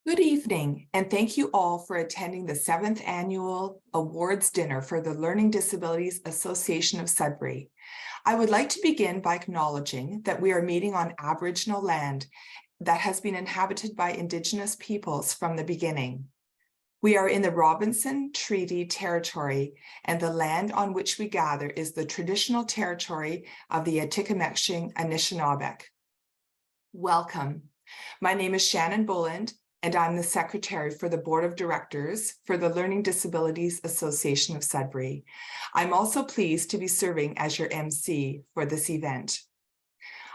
Good evening, and thank you all for attending the 7th Annual Awards Dinner for the Learning Disabilities Association of Sudbury. I would like to begin by acknowledging that we are meeting on Aboriginal land that has been inhabited by Indigenous peoples from the beginning. We are in the Robinson Treaty Territory, and the land on which we gather is the traditional territory of the Atikameksheng Anishinaabeg. Welcome. My name is Shannon Boland, and I'm the Secretary for the Board of Directors for the Learning Disabilities Association of Sudbury. I'm also pleased to be serving as your MC for this event.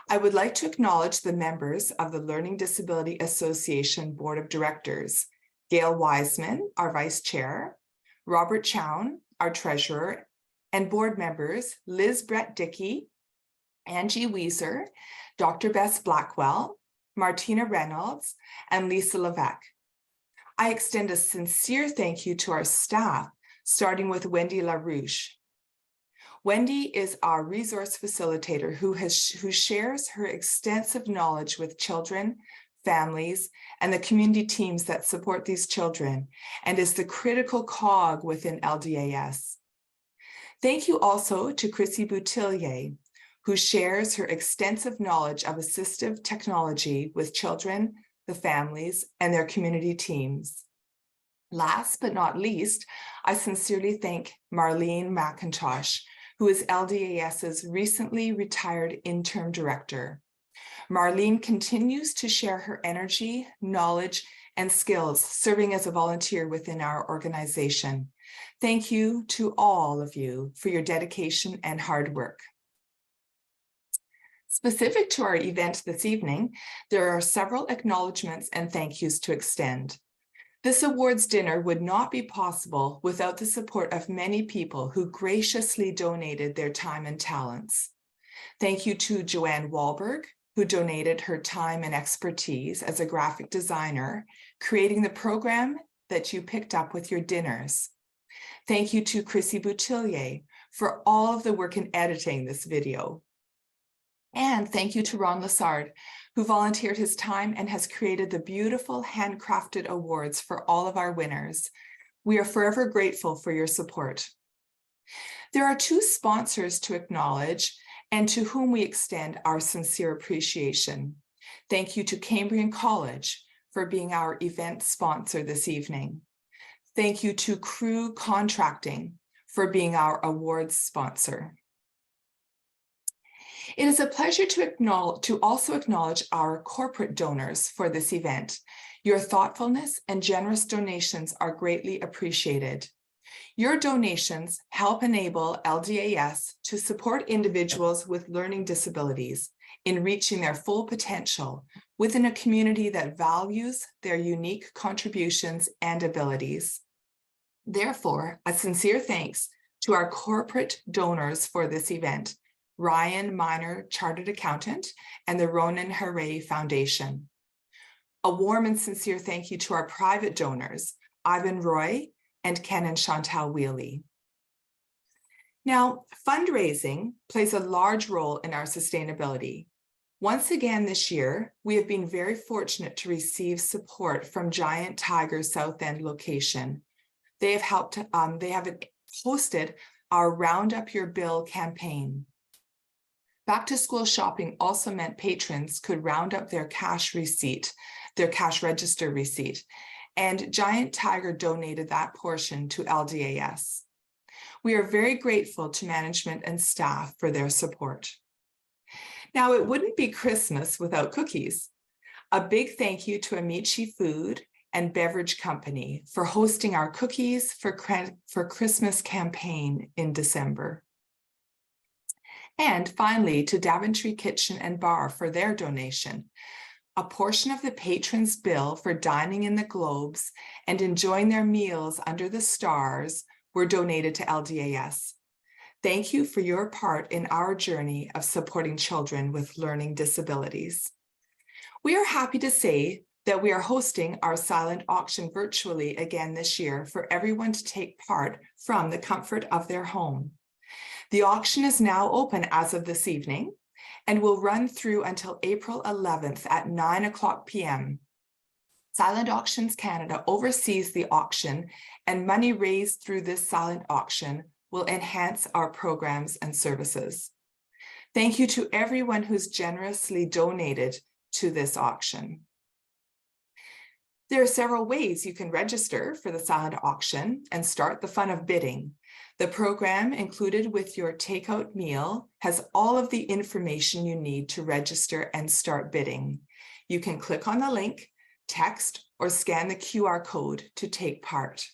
I would like to acknowledge the members of the Learning Disability Association Board of Directors, Gail Wiseman, our Vice Chair, Robert Chown, our Treasurer, and board members Liz Brett-Dickey, Angie Weiser, Dr. Bess Blackwell, Martina Reynolds, and Lisa Levesque. I extend a sincere thank you to our staff, starting with Wendy LaRouche. Wendy is our resource facilitator who shares her extensive knowledge with children, families, and the community teams that support these children, and is the critical cog within LDAS. Thank you also to Chrissy Boutillier, who shares her extensive knowledge of assistive technology with children, the families, and their community teams. Last but not least, I sincerely thank Marlene McIntosh, who is LDAS's recently retired interim director. Marlene continues to share her energy, knowledge, and skills serving as a volunteer within our organization. Thank you to all of you for your dedication and hard work. Specific to our event this evening, there are several acknowledgements and thank yous to extend. This awards dinner would not be possible without the support of many people who graciously donated their time and talents. Thank you to Joanne Wahlberg, who donated her time and expertise as a graphic designer, creating the program that you picked up with your dinners. Thank you to Chrissy Boutillier for all of the work in editing this video. And thank you to Ron Lassard, who volunteered his time and has created the beautiful handcrafted awards for all of our winners. We are forever grateful for your support. There are two sponsors to acknowledge and to whom we extend our sincere appreciation. Thank you to Cambrian College for being our event sponsor this evening. Thank you to Crew Contracting for being our awards sponsor. It is a pleasure to also acknowledge our corporate donors for this event. Your thoughtfulness and generous donations are greatly appreciated. Your donations help enable LDAS to support individuals with learning disabilities in reaching their full potential within a community that values their unique contributions and abilities. Therefore, a sincere thanks to our corporate donors for this event, Ryan Miner, Chartered Accountant, and the Ronan Hooray Foundation. A warm and sincere thank you to our private donors, Ivan Roy and Ken and Chantal Wheely. Now, fundraising plays a large role in our sustainability. Once again this year, we have been very fortunate to receive support from Giant Tiger South End location. They have hosted our Round Up Your Bill campaign. Back to school shopping also meant patrons could round up their cash register receipt, and Giant Tiger donated that portion to LDAS. We are very grateful to management and staff for their support. Now, it wouldn't be Christmas without cookies. A big thank you to Amici Food and Beverage Company for hosting our Cookies for Christmas campaign in December. And finally, to Daventry Kitchen and Bar for their donation. A portion of the patrons' bill for dining in the Globes and enjoying their meals under the stars were donated to LDAS. Thank you for your part in our journey of supporting children with learning disabilities. We are happy to say that we are hosting our silent auction virtually again this year for everyone to take part from the comfort of their home. The auction is now open as of this evening and will run through until April 11th at 9:00 p.m. Silent Auctions Canada oversees the auction, and money raised through this silent auction will enhance our programs and services. Thank you to everyone who's generously donated to this auction. There are several ways you can register for the silent auction and start the fun of bidding. The program included with your takeout meal has all of the information you need to register and start bidding. You can click on the link, text, or scan the QR code to take part.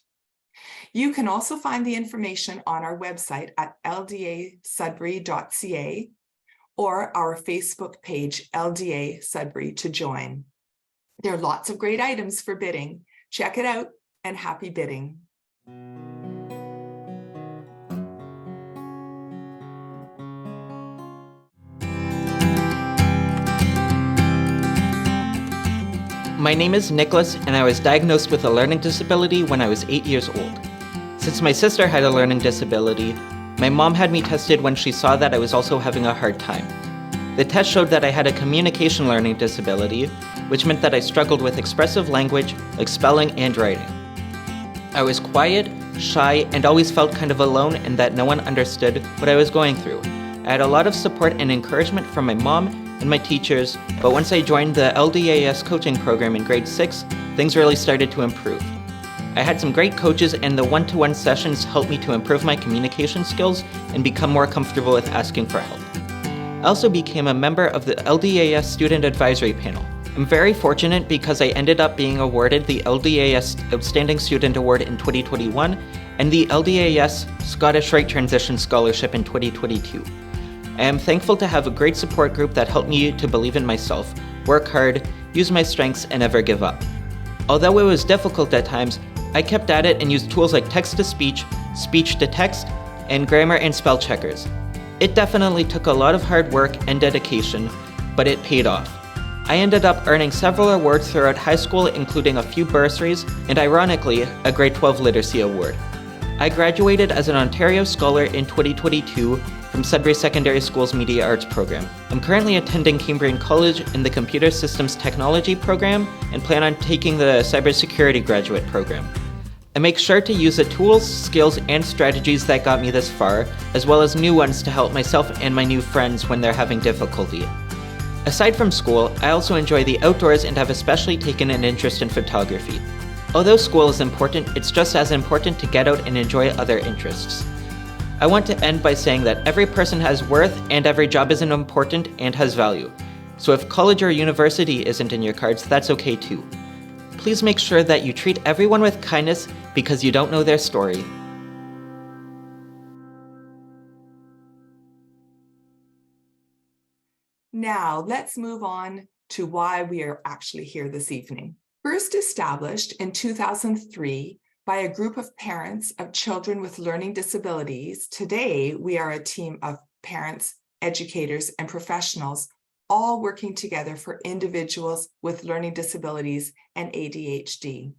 You can also find the information on our website at ldasudbury.ca or our Facebook page, LDA Sudbury, to join. There are lots of great items for bidding. Check it out, and happy bidding. My name is Nicholas, and I was diagnosed with a learning disability when I was 8 years old. Since my sister had a learning disability, my mom had me tested when she saw that I was also having a hard time. The test showed that I had a communication learning disability, which meant that I struggled with expressive language, like spelling and writing. I was quiet, shy, and always felt kind of alone and that no one understood what I was going through. I had a lot of support and encouragement from my mom and my teachers, but once I joined the LDAS coaching program in grade 6, things really started to improve. I had some great coaches, and the one-to-one sessions helped me to improve my communication skills and become more comfortable with asking for help. I also became a member of the LDAS Student Advisory Panel. I'm very fortunate because I ended up being awarded the LDAS Outstanding Student Award in 2021 and the LDAS Scottish Rite Transition Scholarship in 2022. I am thankful to have a great support group that helped me to believe in myself, work hard, use my strengths, and never give up. Although it was difficult at times, I kept at it and used tools like text-to-speech, speech-to-text, and grammar and spell checkers. It definitely took a lot of hard work and dedication, but it paid off. I ended up earning several awards throughout high school, including a few bursaries and, ironically, a grade 12 literacy award. I graduated as an Ontario Scholar in 2022 from Sudbury Secondary School's Media Arts program. I'm currently attending Cambrian College in the Computer Systems Technology program and plan on taking the Cybersecurity Graduate program. I make sure to use the tools, skills, and strategies that got me this far, as well as new ones to help myself and my new friends when they're having difficulty. Aside from school, I also enjoy the outdoors and have especially taken an interest in photography. Although school is important, it's just as important to get out and enjoy other interests. I want to end by saying that every person has worth and every job is important and has value. So if college or university isn't in your cards, that's okay too. Please make sure that you treat everyone with kindness because you don't know their story. Now, let's move on to why we are actually here this evening. First established in 2003 by a group of parents of children with learning disabilities, today we are a team of parents, educators, and professionals all working together for individuals with learning disabilities and ADHD.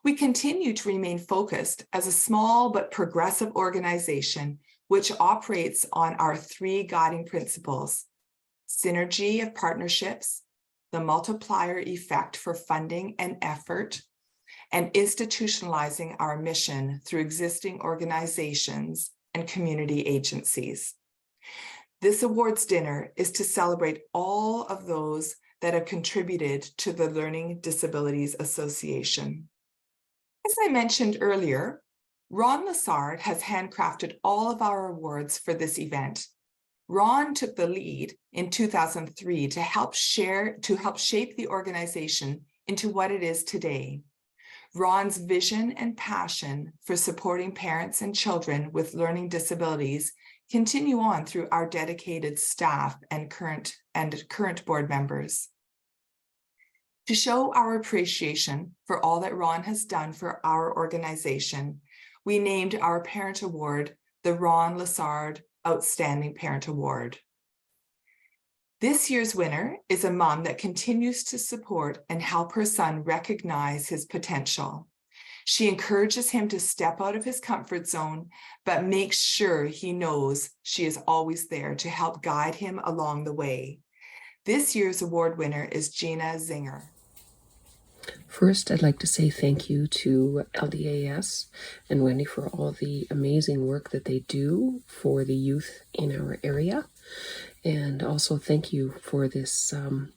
We continue to remain focused as a small but progressive organization which operates on our 3 guiding principles: synergy of partnerships, the multiplier effect for funding and effort, and institutionalizing our mission through existing organizations and community agencies. This awards dinner is to celebrate all of those that have contributed to the Learning Disabilities Association. As I mentioned earlier, Ron Lessard has handcrafted all of our awards for this event. Ron took the lead in 2003 to help shape the organization into what it is today. Ron's vision and passion for supporting parents and children with learning disabilities continue on through our dedicated staff and current board members. To show our appreciation for all that Ron has done for our organization, we named our parent award the Ron Lessard Outstanding Parent Award. This year's winner is a mom that continues to support and help her son recognize his potential. She encourages him to step out of his comfort zone, but makes sure he knows she is always there to help guide him along the way. This year's award winner is Gina Zinger. First, I'd like to say thank you to LDAS and Wendy for all the amazing work that they do for the youth in our area. And also thank you for this Ron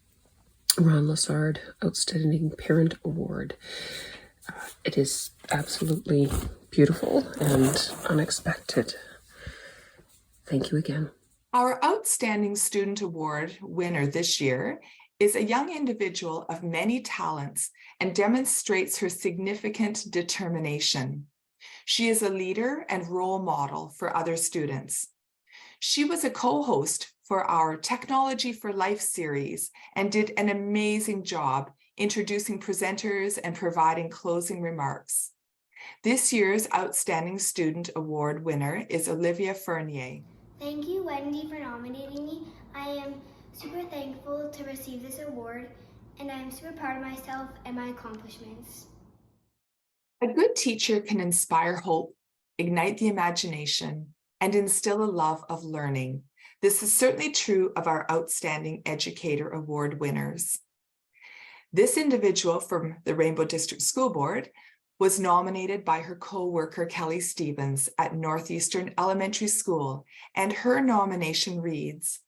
Lassard Outstanding Parent Award. It is absolutely beautiful and unexpected. Thank you again. Our Outstanding Student Award winner this year is a young individual of many talents and demonstrates her significant determination. She is a leader and role model for other students. She was a co-host for our Technology for Life series and did an amazing job introducing presenters and providing closing remarks. This year's Outstanding Student Award winner is Olivia Fernier. Thank you, Wendy, for nominating me. I am super thankful to receive this award, and I am super proud of myself and my accomplishments. A good teacher can inspire hope, ignite the imagination, and instill a love of learning. This is certainly true of our Outstanding Educator Award winners. This individual from the Rainbow District School Board was nominated by her co-worker Kelly Stevens at Northeastern Elementary School, and her nomination reads,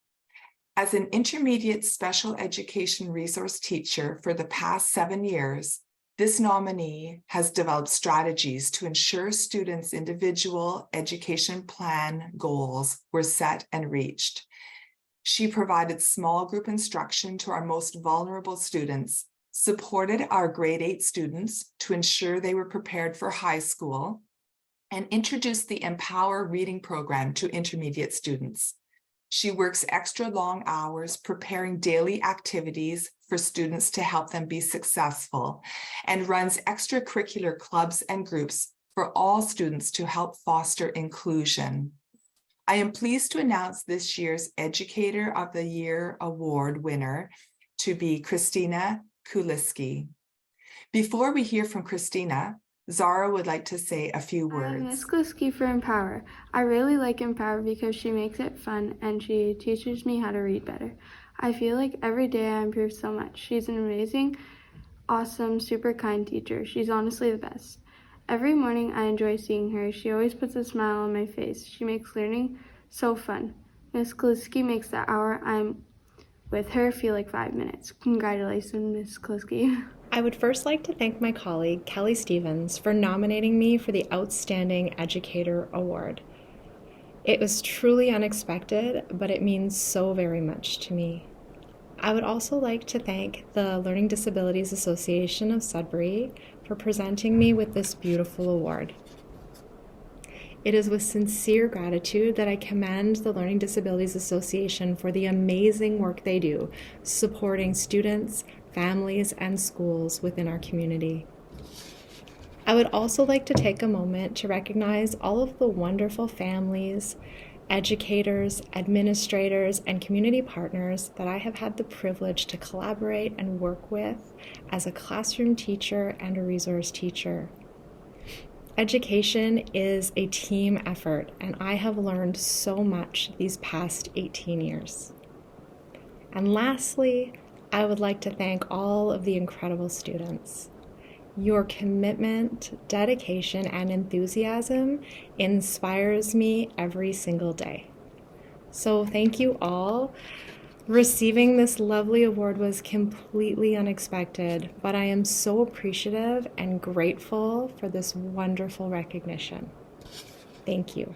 as an intermediate special education resource teacher for the past 7 years, this nominee has developed strategies to ensure students' individual education plan goals were set and reached. She provided small group instruction to our most vulnerable students, supported our grade 8 students to ensure they were prepared for high school, and introduced the Empower Reading Program to intermediate students. She works extra long hours preparing daily activities for students to help them be successful, and runs extracurricular clubs and groups for all students to help foster inclusion. I am pleased to announce this year's Educator of the Year Award winner to be Christina Kuliski. Before we hear from Christina, Zara would like to say a few words. I'm Miss Kuliski for Empower. I really like Empower because she makes it fun and she teaches me how to read better. I feel like every day I improve so much. She's an amazing, awesome, super kind teacher. She's honestly the best. Every morning I enjoy seeing her. She always puts a smile on my face. She makes learning so fun. Miss Kuliski makes the hour I'm with her feel like 5 minutes. Congratulations, Miss Kuliski. I would first like to thank my colleague, Kelly Stevens, for nominating me for the Outstanding Educator Award. It was truly unexpected, but it means so very much to me. I would also like to thank the Learning Disabilities Association of Sudbury for presenting me with this beautiful award. It is with sincere gratitude that I commend the Learning Disabilities Association for the amazing work they do, supporting students, families, and schools within our community. I would also like to take a moment to recognize all of the wonderful families, educators, administrators, and community partners that I have had the privilege to collaborate and work with as a classroom teacher and a resource teacher. Education is a team effort, and I have learned so much these past 18 years. And lastly, I would like to thank all of the incredible students. Your commitment, dedication, and enthusiasm inspires me every single day. So thank you all. Receiving this lovely award was completely unexpected, but I am so appreciative and grateful for this wonderful recognition. Thank you.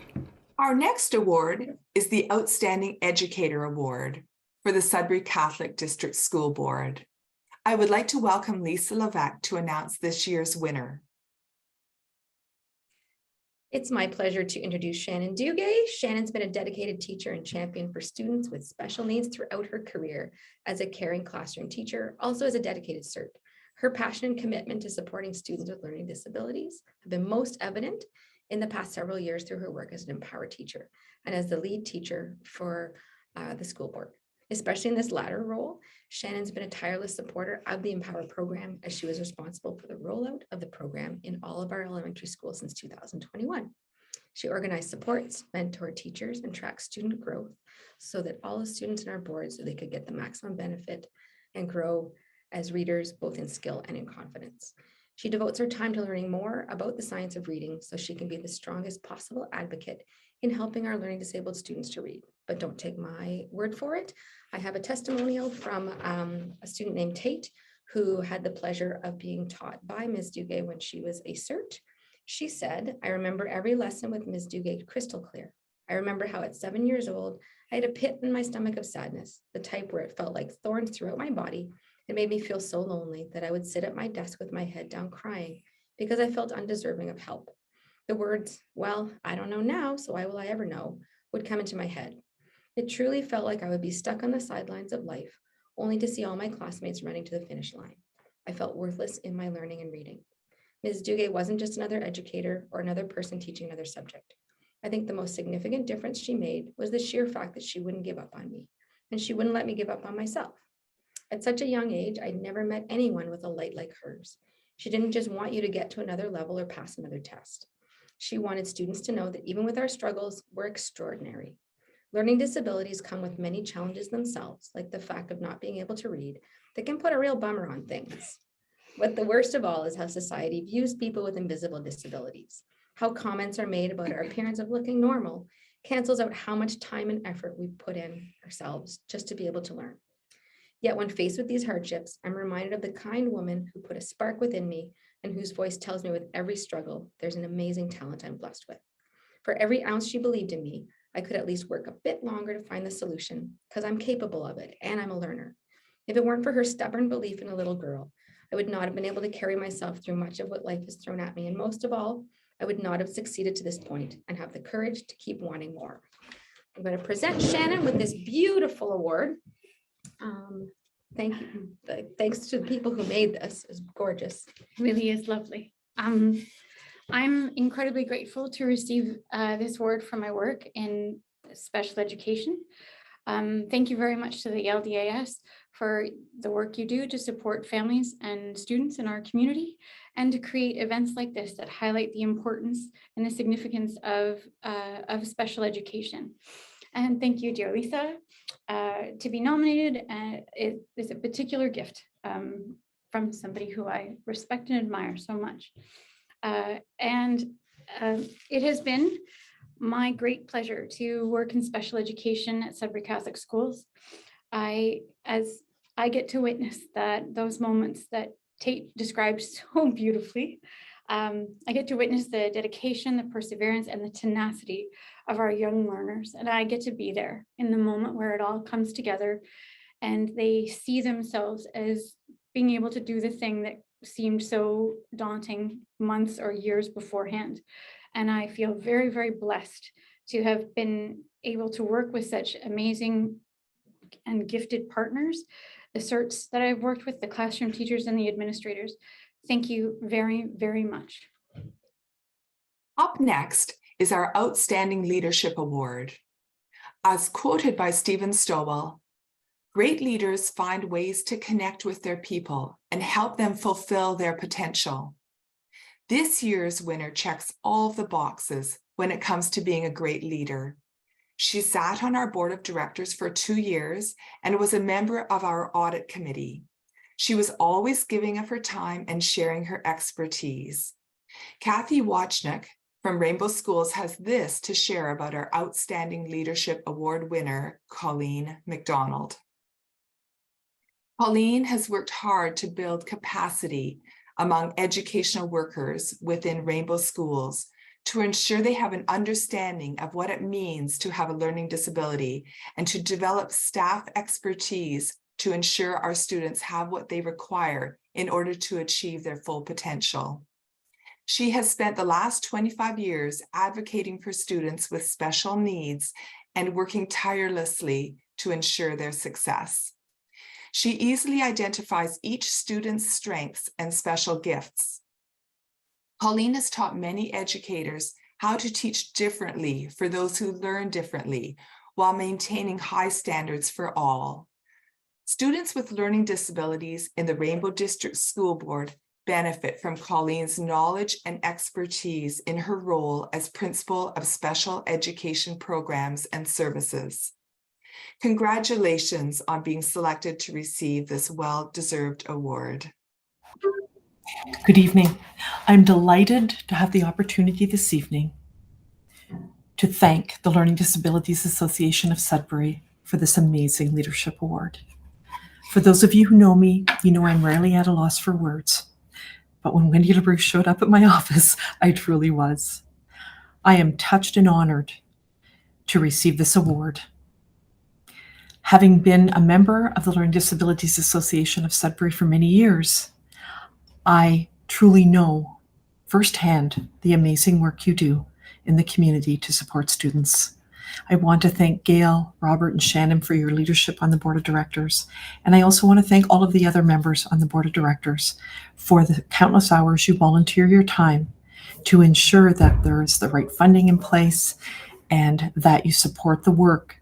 Our next award is the Outstanding Educator Award for the Sudbury Catholic District School Board. I would like to welcome Lisa Levesque to announce this year's winner. It's my pleasure to introduce Shannon Dugay. Shannon's been a dedicated teacher and champion for students with special needs throughout her career as a caring classroom teacher, also as a dedicated CERT. Her passion and commitment to supporting students with learning disabilities have been most evident in the past several years through her work as an Empower teacher and as the lead teacher for the school board. Especially in this latter role, Shannon's been a tireless supporter of the Empower program as she was responsible for the rollout of the program in all of our elementary schools since 2021. She organized supports, mentored teachers, and tracked student growth so that all the students in our board so they could get the maximum benefit and grow as readers, both in skill and in confidence. She devotes her time to learning more about the science of reading so she can be the strongest possible advocate in helping our learning disabled students to read. But don't take my word for it. I have a testimonial from a student named Tate, who had the pleasure of being taught by Ms. Duguay when she was a CERT. She said, "I remember every lesson with Ms. Duguay crystal clear. I remember how at 7 years old, I had a pit in my stomach of sadness, the type where it felt like thorns throughout my body. It made me feel so lonely that I would sit at my desk with my head down crying because I felt undeserving of help. The words, 'Well, I don't know now, so why will I ever know?' would come into my head. It truly felt like I would be stuck on the sidelines of life, only to see all my classmates running to the finish line. I felt worthless in my learning and reading." Ms. Duguay wasn't just another educator or another person teaching another subject. I think the most significant difference she made was the sheer fact that she wouldn't give up on me, and she wouldn't let me give up on myself. At such a young age, I'd never met anyone with a light like hers. She didn't just want you to get to another level or pass another test. She wanted students to know that even with our struggles, we're extraordinary. Learning disabilities come with many challenges themselves, like the fact of not being able to read, that can put a real bummer on things. But the worst of all is how society views people with invisible disabilities. How comments are made about our appearance of looking normal cancels out how much time and effort we put in ourselves just to be able to learn. Yet when faced with these hardships, I'm reminded of the kind woman who put a spark within me and whose voice tells me with every struggle, there's an amazing talent I'm blessed with. For every ounce she believed in me, I could at least work a bit longer to find the solution because I'm capable of it and I'm a learner. If it weren't for her stubborn belief in a little girl, I would not have been able to carry myself through much of what life has thrown at me. And most of all, I would not have succeeded to this point and have the courage to keep wanting more. I'm going to present Shannon with this beautiful award. Thank you. Thanks to the people who made this. It's gorgeous. Really is lovely. I'm incredibly grateful to receive this award for my work in special education. Thank you very much to the LDAS for the work you do to support families and students in our community and to create events like this that highlight the importance and the significance of special education. And thank you, dear Lisa. To be nominated is a particular gift from somebody who I respect and admire so much. It has been my great pleasure to work in special education at Sudbury Catholic Schools. As I get to witness those moments that Tate described so beautifully, I get to witness the dedication, the perseverance, and the tenacity of our young learners. And I get to be there in the moment where it all comes together and they see themselves as being able to do the thing that seemed so daunting months or years beforehand. And I feel very, very blessed to have been able to work with such amazing and gifted partners, the CERTs that I've worked with, the classroom teachers and the administrators. Thank you very, very much. Up next is our Outstanding Leadership Award. As quoted by Stephen Stowell, "Great leaders find ways to connect with their people and help them fulfill their potential." This year's winner checks all of the boxes when it comes to being a great leader. She sat on our board of directors for 2 years and was a member of our audit committee. She was always giving of her time and sharing her expertise. Kathy Wachnick from Rainbow Schools has this to share about our Outstanding Leadership Award winner, Colleen McDonald. Colleen has worked hard to build capacity among educational workers within Rainbow Schools to ensure they have an understanding of what it means to have a learning disability and to develop staff expertise to ensure our students have what they require in order to achieve their full potential. She has spent the last 25 years advocating for students with special needs and working tirelessly to ensure their success. She easily identifies each student's strengths and special gifts. Colleen has taught many educators how to teach differently for those who learn differently while maintaining high standards for all. Students with learning disabilities in the Rainbow District School Board benefit from Colleen's knowledge and expertise in her role as principal of special education programs and services. Congratulations on being selected to receive this well-deserved award. Good evening. I'm delighted to have the opportunity this evening to thank the Learning Disabilities Association of Sudbury for this amazing leadership award. For those of you who know me, you know I'm rarely at a loss for words. But when Wendy LaRouche showed up at my office, I truly was. I am touched and honored to receive this award. Having been a member of the Learning Disabilities Association of Sudbury for many years, I truly know firsthand the amazing work you do in the community to support students. I want to thank Gail, Robert, and Shannon for your leadership on the Board of Directors. And I also want to thank all of the other members on the Board of Directors for the countless hours you volunteer your time to ensure that there is the right funding in place and that you support the work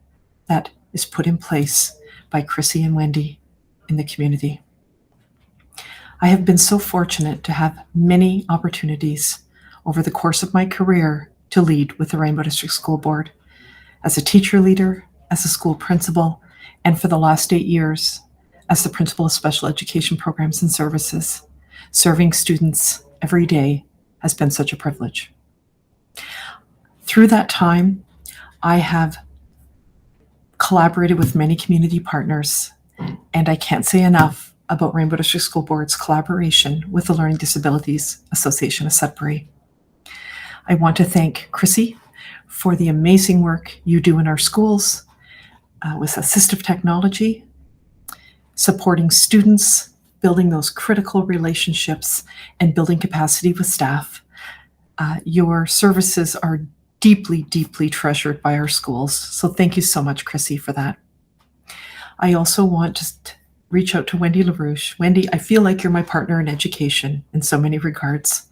that is put in place by Chrissy and Wendy in the community. I have been so fortunate to have many opportunities over the course of my career to lead with the Rainbow District School Board as a teacher leader, as a school principal, and for the last 8 years as the principal of special education programs and services. Serving students every day has been such a privilege. Through that time, I have collaborated with many community partners, and I can't say enough about Rainbow District School Board's collaboration with the Learning Disabilities Association of Sudbury. I want to thank Chrissy for the amazing work you do in our schools with assistive technology, supporting students, building those critical relationships, and building capacity with staff. Your services are deeply, deeply treasured by our schools. So thank you so much, Chrissy, for that. I also want to reach out to Wendy LaRouche. Wendy, I feel like you're my partner in education in so many regards.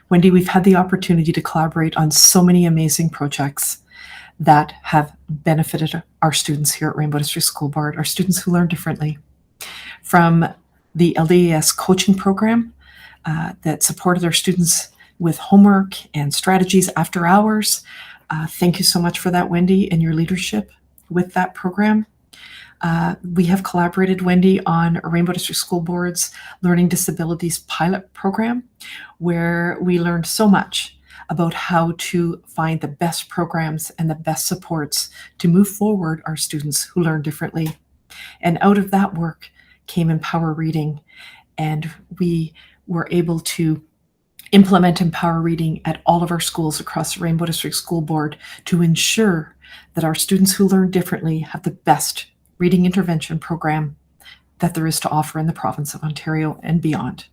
Wendy, we've had the opportunity to collaborate on so many amazing projects that have benefited our students here at Rainbow District School Board, our students who learn differently. From the LDAS coaching program that supported our students with homework and strategies after hours. Thank you so much for that, Wendy, and your leadership with that program. We have collaborated, Wendy, on Rainbow District School Board's Learning Disabilities Pilot Program, where we learned so much about how to find the best programs and the best supports to move forward our students who learn differently. And out of that work came Empower Reading, and we were able to implement Empower Reading at all of our schools across the Rainbow District School Board to ensure that our students who learn differently have the best reading intervention program that there is to offer in the province of Ontario and beyond.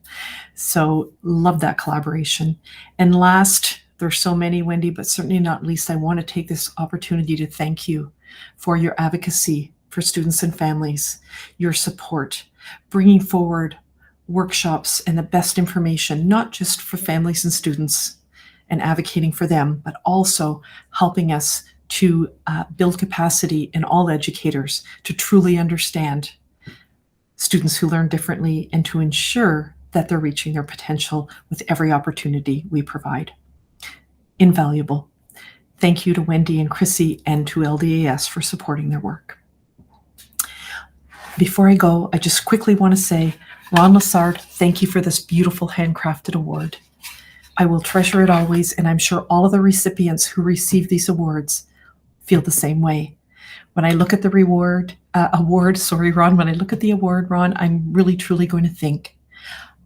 So love that collaboration. And last, there's so many, Wendy, but certainly not least, I want to take this opportunity to thank you for your advocacy for students and families, your support, bringing forward workshops and the best information, not just for families and students and advocating for them, but also helping us to build capacity in all educators to truly understand students who learn differently and to ensure that they're reaching their potential with every opportunity we provide. Invaluable. Thank you to Wendy and Chrissy and to LDAS for supporting their work. Before I go, I just quickly want to say, Ron Lassard, thank you for this beautiful handcrafted award. I will treasure it always, and I'm sure all of the recipients who receive these awards feel the same way. When I look at the Ron, when I look at the award, Ron, I'm really truly going to think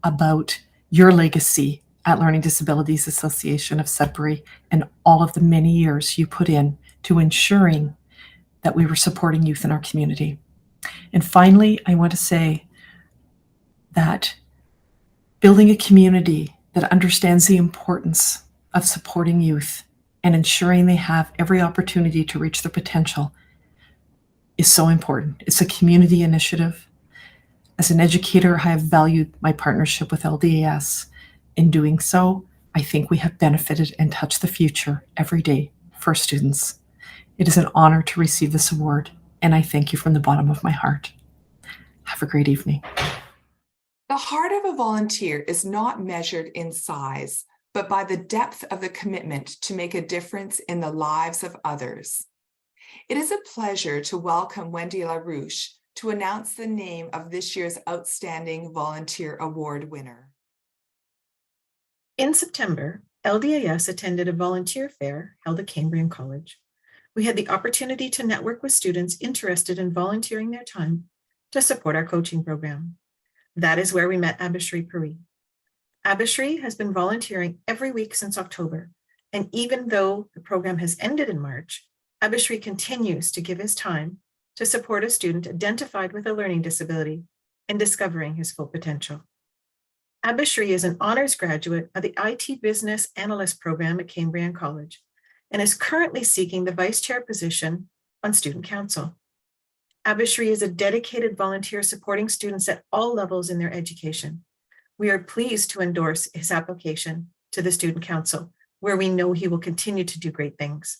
about your legacy at Learning Disabilities Association of Sudbury and all of the many years you put in to ensuring that we were supporting youth in our community. And finally, I want to say that building a community that understands the importance of supporting youth and ensuring they have every opportunity to reach their potential is so important. It's a community initiative. As an educator, I have valued my partnership with LDAS. In doing so, I think we have benefited and touched the future every day for students. It is an honor to receive this award, and I thank you from the bottom of my heart. Have a great evening. The heart of a volunteer is not measured in size, but by the depth of the commitment to make a difference in the lives of others. It is a pleasure to welcome Wendy LaRouche to announce the name of this year's Outstanding Volunteer Award winner. In September, LDAS attended a volunteer fair held at Cambrian College. We had the opportunity to network with students interested in volunteering their time to support our coaching program. That is where we met Abhishri Puri. Abhishri has been volunteering every week since October, and even though the program has ended in March, Abhishri continues to give his time to support a student identified with a learning disability and discovering his full potential. Abhishri is an honors graduate of the IT Business Analyst program at Cambrian College and is currently seeking the vice chair position on student council. Abhishri is a dedicated volunteer supporting students at all levels in their education. We are pleased to endorse his application to the student council, where we know he will continue to do great things.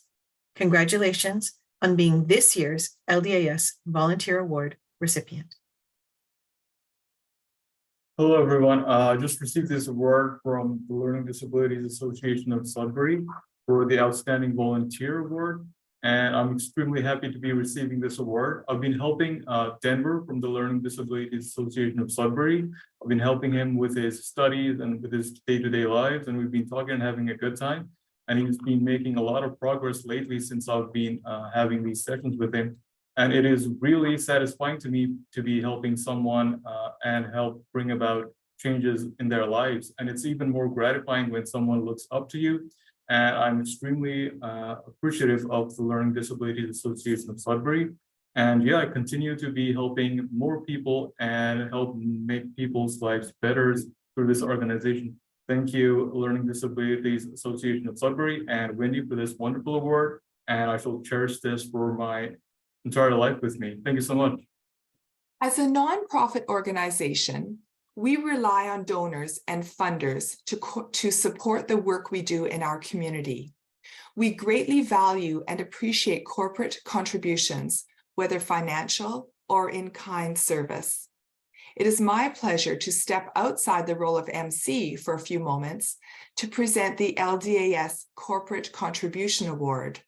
Congratulations on being this year's LDAS Volunteer Award recipient. Hello, everyone. I just received this award from the Learning Disabilities Association of Sudbury for the Outstanding Volunteer Award, and I'm extremely happy to be receiving this award. I've been helping Denver from the Learning Disabilities Association of Sudbury. I've been helping him with his studies and with his day-to-day lives, and we've been talking and having a good time. And he's been making a lot of progress lately since I've been having these sessions with him. And it is really satisfying to me to be helping someone and help bring about changes in their lives. And it's even more gratifying when someone looks up to you. And I'm extremely appreciative of the Learning Disabilities Association of Sudbury. And yeah, I continue to be helping more people and help make people's lives better through this organization. Thank you, Learning Disabilities Association of Sudbury and Wendy for this wonderful award. And I shall cherish this for my entire life with me. Thank you so much. As a nonprofit organization, we rely on donors and funders to support the work we do in our community. We greatly value and appreciate corporate contributions, whether financial or in-kind service. It is my pleasure to step outside the role of MC for a few moments to present the LDAS Corporate Contribution Award.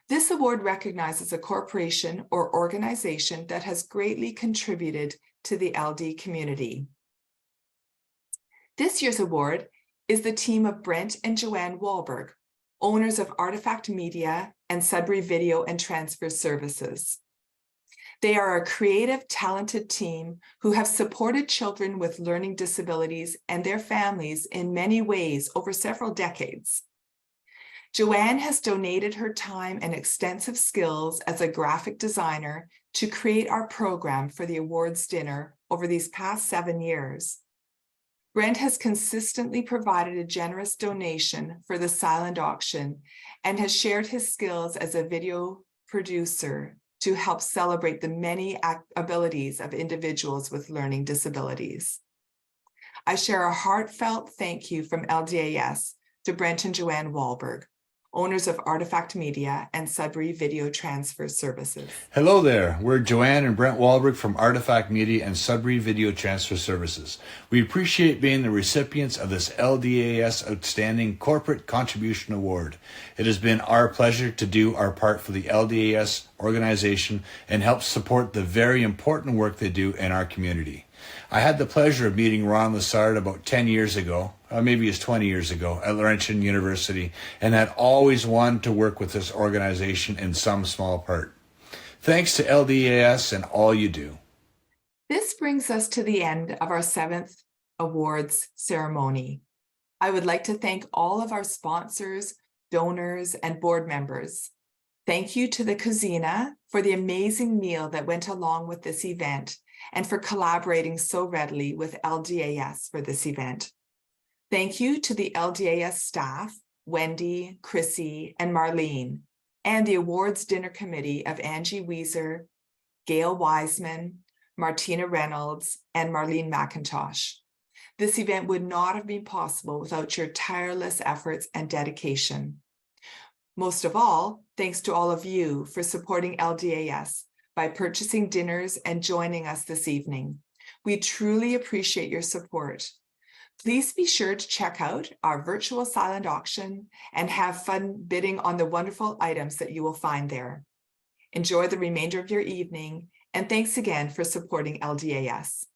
This award recognizes a corporation or organization that has greatly contributed to the LD community. This year's award is the team of Brent and Joanne Wahlberg, owners of Artifact Media and Sudbury Video and Transfer Services. They are a creative, talented team who have supported children with learning disabilities and their families in many ways over several decades. Joanne has donated her time and extensive skills as a graphic designer to create our program for the awards dinner over these past 7 years. Brent has consistently provided a generous donation for the silent auction and has shared his skills as a video producer to help celebrate the many abilities of individuals with learning disabilities. I share a heartfelt thank you from LDAS to Brent and Joanne Wahlberg, owners of Artifact Media and Sudbury Video Transfer Services. Hello there, we're Joanne and Brent Wahlberg from Artifact Media and Sudbury Video Transfer Services. We appreciate being the recipients of this LDAS Outstanding Corporate Contribution Award. It has been our pleasure to do our part for the LDAS organization and help support the very important work they do in our community. I had the pleasure of meeting Ron Lessard about 10 years ago, maybe it's 20 years ago, at Laurentian University, and had always wanted to work with this organization in some small part. Thanks to LDAS and all you do. This brings us to the end of our 7th awards ceremony. I would like to thank all of our sponsors, donors, and board members. Thank you to the Cuisina for the amazing meal that went along with this event and for collaborating so readily with LDAS for this event. Thank you to the LDAS staff, Wendy, Chrissy, and Marlene, and the awards dinner committee of Angie Weiser, Gail Wiseman, Martina Reynolds, and Marlene McIntosh. This event would not have been possible without your tireless efforts and dedication. Most of all, thanks to all of you for supporting LDAS by purchasing dinners and joining us this evening. We truly appreciate your support. Please be sure to check out our virtual silent auction and have fun bidding on the wonderful items that you will find there. Enjoy the remainder of your evening, and thanks again for supporting LDAS.